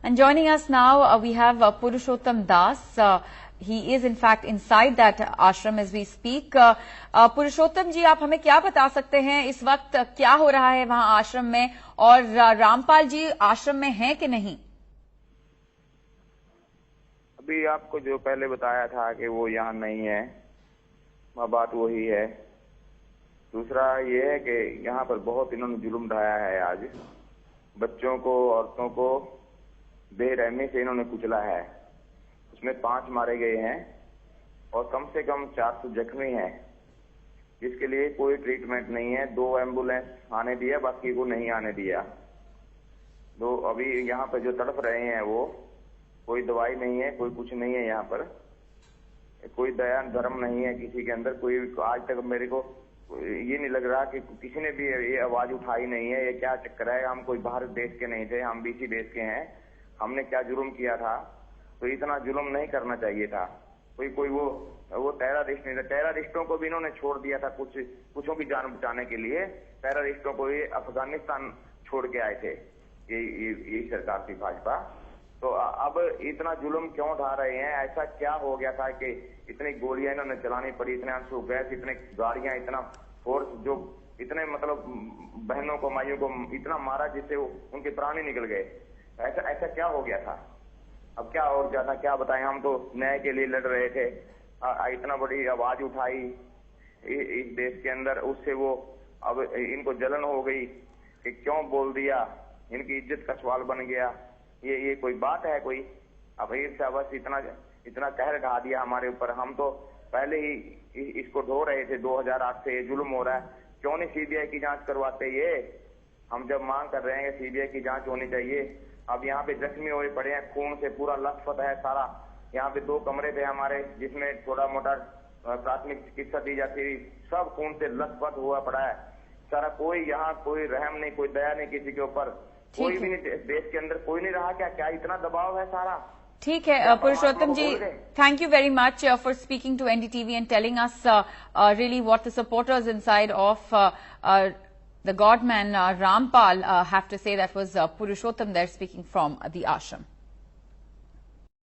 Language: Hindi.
And joining us now, we have Purushottam Das. He is in fact inside that ashram as we speak. पुरुषोत्तम जी, आप हमें क्या बता सकते हैं इस वक्त क्या हो रहा है वहां आश्रम में, और रामपाल जी आश्रम में हैं कि नहीं? अभी आपको जो पहले बताया था कि वो यहाँ नहीं है, वह बात वही है। दूसरा ये है कि यहाँ पर बहुत इन्होंने जुल्म ढाया है। आज बच्चों को, औरतों को बेरहमी से इन्होंने कुचला है। उसमें 5 मारे गए हैं और कम से कम 400 जख्मी हैं, जिसके लिए कोई ट्रीटमेंट नहीं है। 2 एम्बुलेंस आने दिया, बाकी को नहीं आने दिया। तो अभी यहाँ पे जो तड़प रहे हैं वो कोई दवाई नहीं है, कोई कुछ नहीं है। यहाँ पर कोई दया धर्म नहीं है किसी के अंदर। कोई आज तक मेरे को ये नहीं लग रहा कि किसी ने भी ये आवाज उठाई नहीं है। ये क्या चक्कर है? हम कोई बाहर देश के नहीं थे, हम बीसी देश के हैं। हमने क्या जुर्म किया था? तो इतना जुल्म नहीं करना चाहिए था। कोई वो टेररिस्ट नहीं था। टेररिस्टों को भी इन्होंने छोड़ दिया था कुछों की जान बचाने के लिए। टेररिस्टों को ये अफगानिस्तान छोड़ के आए थे ये सरकार थी भाजपा। तो अब इतना जुल्म क्यों ढा रहे हैं? ऐसा क्या हो गया था कि इतनी गोलियां इन्होंने चलानी पड़ी, इतने आंसू गैस, इतने गाड़ियां, इतना फोर्स, जो इतने मतलब बहनों को, माइयों को इतना मारा जिससे उनके प्राण ही निकल गए। ऐसा क्या हो गया था? अब क्या और ज्यादा क्या बताएं? हम तो न्याय के लिए लड़ रहे थे। इतना बड़ी आवाज उठाई इस देश के अंदर, उससे वो अब इनको जलन हो गई कि क्यों बोल दिया। इनकी इज्जत का सवाल बन गया। ये कोई बात है? कोई अब ईर्ष्या बस इतना कहर ढा दिया हमारे ऊपर। हम तो पहले ही इसको ढो रहे थे। 2008 से ये जुल्म हो रहा है। क्यों नहीं सीबीआई की जांच करवाते? ये हम जब मांग कर रहे हैं सीबीआई की जांच होनी चाहिए। अब यहाँ पे जख्मी हुए पड़े हैं, खून से पूरा लथपथ है सारा। यहाँ पे 2 कमरे थे हमारे जिसमें थोड़ा मोटा प्राथमिक चिकित्सा दी जाती थी। सब खून से लथपथ हुआ पड़ा है सारा। कोई यहाँ कोई रहम नहीं, कोई दया नहीं किसी के ऊपर। कोई भी नहीं, देश के अंदर कोई नहीं रहा। क्या इतना दबाव है सारा? ठीक है Purushottam ji, thank you very much for speaking to NDTV and telling us really what the supporters inside of the God man Rampal have to say. That was Purushottam there speaking from the ashram.